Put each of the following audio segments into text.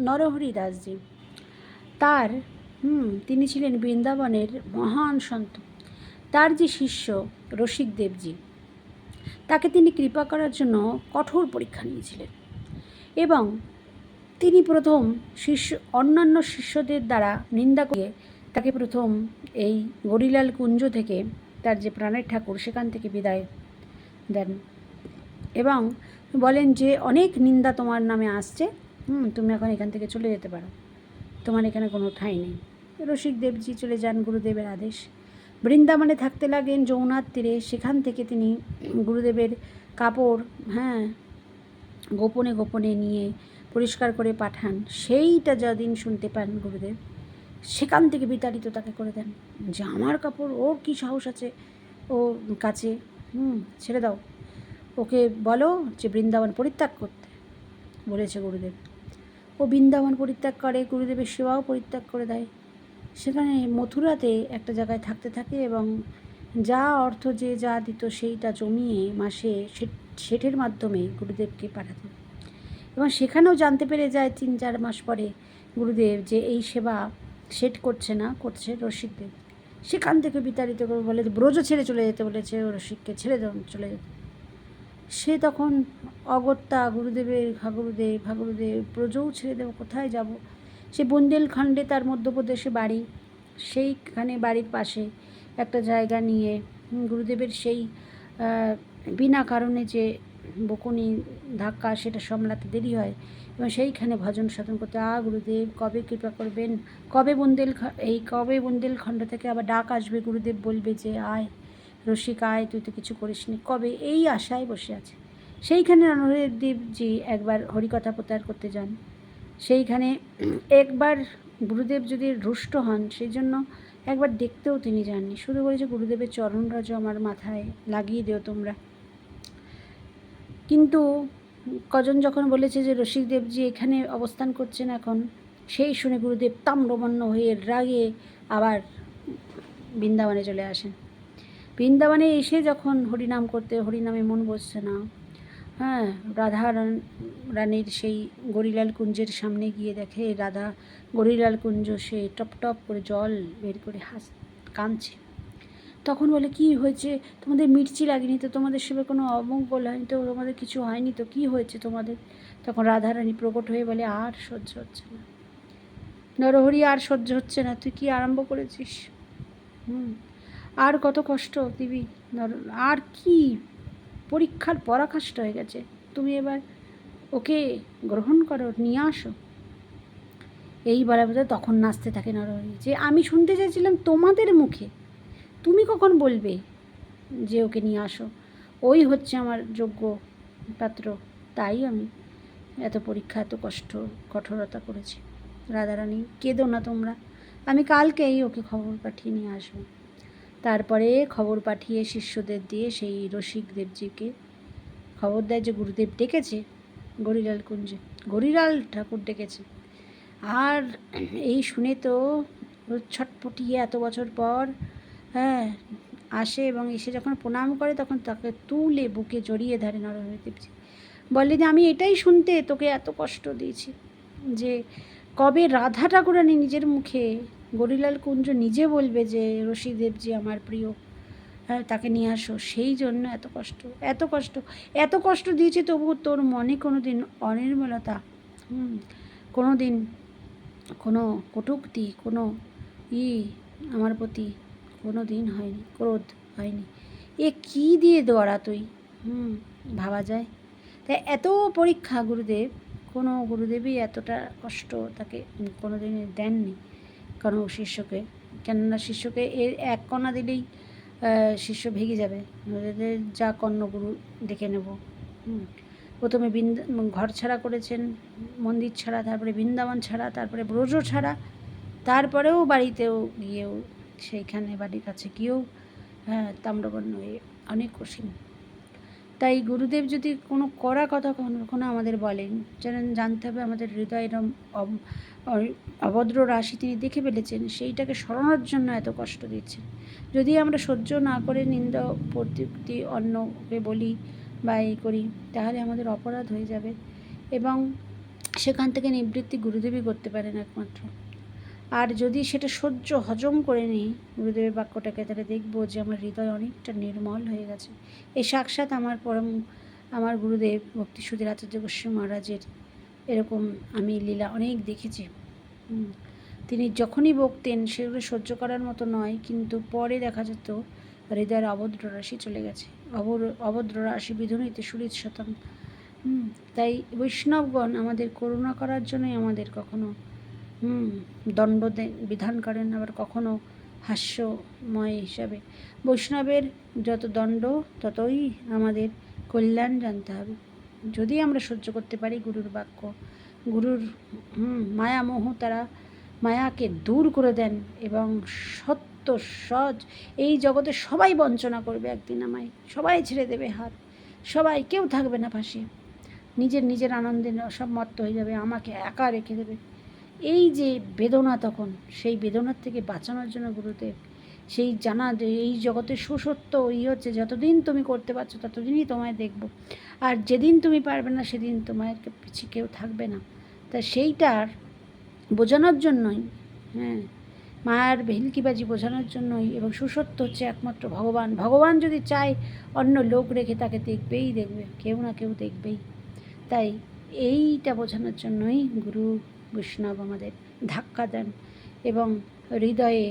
নরহরি দাসজি তার তিনি ছিলেন বৃন্দাবনের মহান সন্ত। তার যে শিষ্য রসিক দেবজি, তাকে তিনি কৃপা করার জন্য কঠোর পরীক্ষা নিয়েছিলেন এবং তিনি প্রথম অন্যান্য শিষ্যদের দ্বারা নিন্দা করে তাকে প্রথম এই গরিলাল কুঞ্জ থেকে, তার যে প্রাণের ঠাকুর, সেখান থেকে বিদায় দেন এবং বলেন যে অনেক নিন্দা তোমার নামে আসছে, তুমি এখন এখান থেকে চলে যেতে পারো, তোমার এখানে কোনো ঠাঁই নেই। রসিক দেবজি চলে যান গুরুদেবের আদেশ। বৃন্দাবনে থাকতে লাগেন যমুনার তীরে। সেখান থেকে তিনি গুরুদেবের কাপড় গোপনে গোপনে নিয়ে পরিষ্কার করে পাঠান। সেইটা যদিন শুনতে পান গুরুদেব, সেখান থেকে বিতাড়িত তাকে করে দেন যে আমার কাপড়, ওর কী সাহস আছে ও কাছে, ছেড়ে দাও, ওকে বলো যে বৃন্দাবন পরিত্যাগ করতে বলেছে গুরুদেব। ও বৃন্দাবন পরিত্যাগ করে, গুরুদেবের সেবাও পরিত্যাগ করে দেয়। সেখানে মথুরাতে একটা জায়গায় থাকতে থাকে এবং যা অর্থ যে যা দিত সেইটা জমিয়ে মাসে শেঠের মাধ্যমে গুরুদেবকে পাঠাতো। এবং সেখানেও জানতে পেরে যায় 3-4 মাস পরে গুরুদেব যে এই সেবা শেঠ করছে না, করছে রসিকদেব। সেখান থেকে বিতাড়িত করে বলে ব্রজ ছেড়ে চলে যেতে বলেছে, রসিককে ছেড়ে চলে যেতে। সে তখন অগত্যা গুরুদেবের ভাগুরুদেব ব্রজও ছেড়ে দেবো, কোথায় যাব। সে বুন্দেলখণ্ডে তার মধ্যপ্রদেশে বাড়ি। সেইখানে বাড়ির পাশে একটা জায়গা নিয়ে গুরুদেবের সেই বিনা কারণে যে বকুনি ধাক্কা, সেটা সামলাতে দেরি হয় এবং সেইখানে ভজন সাধন করতে, গুরুদেব কবে কৃপা করবেন, কবে বুন্দেলখণ্ড থেকে আবার ডাক আসবে, গুরুদেব বলবে যে আয় রসিক আয়, তুই তো কিছু করিসনি, কবে, এই আশায় বসে আছে। সেইখানে নরহরিদেবজি একবার হরিকথা প্রচার করতে যান। সেইখানে একবার গুরুদেব যদি রুষ্ট হন, সেই জন্য একবার দেখতেও তিনি যাননি, শুধু বলেছে গুরুদেবের চরণরাজ আমার মাথায় লাগিয়ে দিও তোমরা। কিন্তু কজন যখন বলেছে যে রসিকদেবজি এখানে অবস্থান করছেন এখন, সেই শুনে গুরুদেব তাম্রবর্ণ হয়ে রাগে আবার বৃন্দাবনে চলে আসেন। বৃন্দাবনে এসে যখন হরিনাম করতে, হরিনামে মন বসছে না, রাধা রানীর সেই গরিলাল কুঞ্জের সামনে গিয়ে দেখে রাধা গরিলাল কুঞ্জ, সে টপ টপ করে জল বের করে কাঁদছে। তখন বলে কি হয়েছে, তোমাদের মির্চি লাগেনি তো, তোমাদের সেবার কোনো অমঙ্গল হয়নি তো, তোমাদের কিছু হয়নি তো, কী হয়েছে তোমাদের? তখন রাধারানী প্রকট হয়ে বলে আর সহ্য হচ্ছে না নরহরি, আর সহ্য হচ্ছে না, তুই কি আরম্ভ করেছিস, আর কত কষ্ট দিবি, আর কি পরীক্ষার পরাকাষ্ঠ হয়ে গেছে, তুমি এবার ওকে গ্রহণ করো, নিয়ে আসো। এই বলার পরে তখন নাচতে থাকে নরহরি যে আমি শুনতে চাইছিলাম তোমাদের মুখে, তুমি কখন বলবে যে ওকে নিয়ে আসো, ওই হচ্ছে আমার যোগ্য পাত্র, তাই আমি এত পরীক্ষা, এত কষ্ট, কঠোরতা করেছি। রাধারানী কেঁদো না তোমরা, আমি কালকেই ওকে খবর পাঠিয়ে নিয়ে আসবো। তারপরে খবর পাঠিয়ে শিষ্যদের দিয়ে সেই রসিক দেবজিকে খবর দেয় যে গুরুদেব ডেকেছে গরিলাল কুঞ্জে, গরিলাল ঠাকুর ডেকেছে। আর এই শুনে তো ছটপটিয়ে এত বছর পর আসে এবং এসে যখন প্রণাম করে তখন তাকে তুলে বুকে জড়িয়ে ধরে নরহরি দেবজি, বলে যে আমি এটাই শুনতে তোকে এত কষ্ট দিয়েছি যে কবে রাধা ঠাকুরানী নিজের মুখে গরিলাল কুঞ্জ নিজে বলবে যে রসিকদেবজি আমার প্রিয়, তাকে নিয়ে আসো, সেই জন্য এত কষ্ট, এত কষ্ট, এত কষ্ট দিয়েছি, তবু তোর মনে কোনো দিন অনির্মলতা, কোনো দিন কোনো কটূক্তি, কোনো আমার প্রতি কোনো দিন হয়নি, ক্রোধ হয়নি। এ কী দিয়ে দোয়ারা তুই, ভাবা যায়। তাই এত পরীক্ষা গুরুদেব, কোনো গুরুদেবই এতটা কষ্ট তাকে কোনো দিনই দেননি কোনো শিষ্যকে, কেননা শিষ্যকে এর এক কণা দিলেই শিষ্য ভেঙে যাবে, যা কর্ণগুরু ডেকে নেব। প্রথমে ঘর ছাড়া করেছেন, মন্দির ছাড়া, তারপরে বৃন্দাবন ছাড়া, তারপরে ব্রজ ছাড়া, তারপরেও বাড়িতেও গিয়েও, সেইখানে বাড়ির কাছে গিয়েও তাম্রবর্ণ হয়ে অনেক কঠিন। তাই গুরুদেব যদি কোনো কড়া কথা কখনো আমাদের বলেন, যেন জানতে হবে আমাদের হৃদয় এরম অভদ্র রাশি তিনি দেখে ফেলেছেন, সেইটাকে সরানোর জন্য এত কষ্ট দিচ্ছেন। যদি আমরা সহ্য না করে নিন্দা প্রত্যুক্তি অন্যকে বলি বা এই করি, তাহলে আমাদের অপরাধ হয়ে যাবে এবং সেখান থেকে নিবৃত্তি গুরুদেবই করতে পারেন একমাত্র। আর যদি সেটা হজম করে নিই গুরুদেবের বাক্যটাকে, তাহলে দেখবো যে আমার হৃদয় অনেকটা নির্মল হয়ে গেছে। এই সাক্ষাৎ আমার গুরুদেব ভক্তি সুধীর আচার্য গোস্বামী মহারাজের এরকম আমি লীলা অনেক দেখেছি। তিনি যখনই বকতেন সেগুলো সহ্য করার মতো নয়, কিন্তু পরে দেখা যেত হৃদয়ের অভদ্র রাশি চলে গেছে। অভদ্র রাশি বিধুনিতে সুরিত শতম। তাই বৈষ্ণবগণ আমাদের করুণা করার জন্যই আমাদের কখনো দণ্ড বিধান করেন, আবার কখনো হাস্যময় হিসাবে। বৈষ্ণবের যত দণ্ড ততই আমাদের কল্যাণ জানতে হবে। যদি আমরা সহ্য করতে পারি গুরুর বাক্য, গুরুর মায়ামোহ, তারা মায়াকে দূর করে দেন এবং সত্য সজ এই জগতে সবাই বঞ্চনা করবে একদিন আমায়, সবাই ছেড়ে দেবে হাত, সবাই, কেউ থাকবে না পাশে, নিজের আনন্দে সব মত্ত হয়ে যাবে, আমাকে একা রেখে দেবে। এই যে বেদনা, তখন সেই বেদনার থেকে বাঁচানোর জন্য গুরুদেব সেই জানা যে এই জগতের সুসত্য হচ্ছে, যতদিন তুমি করতে পারছো ততদিনই তোমায় দেখব, আর যেদিন তুমি পারবে না সেদিন তোমার পিছিয়ে কেউ থাকবে না। তা সেইটার বোঝানোর জন্যই, মায়ার ভেলকিবাজি বোঝানোর জন্যই, এবং সুসত্য হচ্ছে একমাত্র ভগবান যদি চায় অন্য লোক রেখে তাকে দেখবে, কেউ না কেউ দেখবেই। তাই এইটা বোঝানোর জন্যই গুরু বৈষ্ণব আমাদের ধাক্কা দেন এবং হৃদয়ে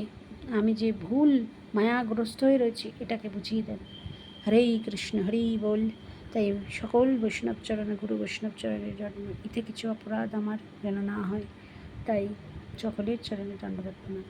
আমি যে ভুল মায়াগ্রস্ত হয়ে রয়েছি এটাকে বুঝিয়ে দেন। হরেই কৃষ্ণ, হরেই বল। তাই সকল বৈষ্ণব চরণে, গুরু বৈষ্ণব চরণের জন্য এতে কিছু অপরাধ আমার যেন না হয়, তাই সকলের চরণে দণ্ডবত প্রণাম।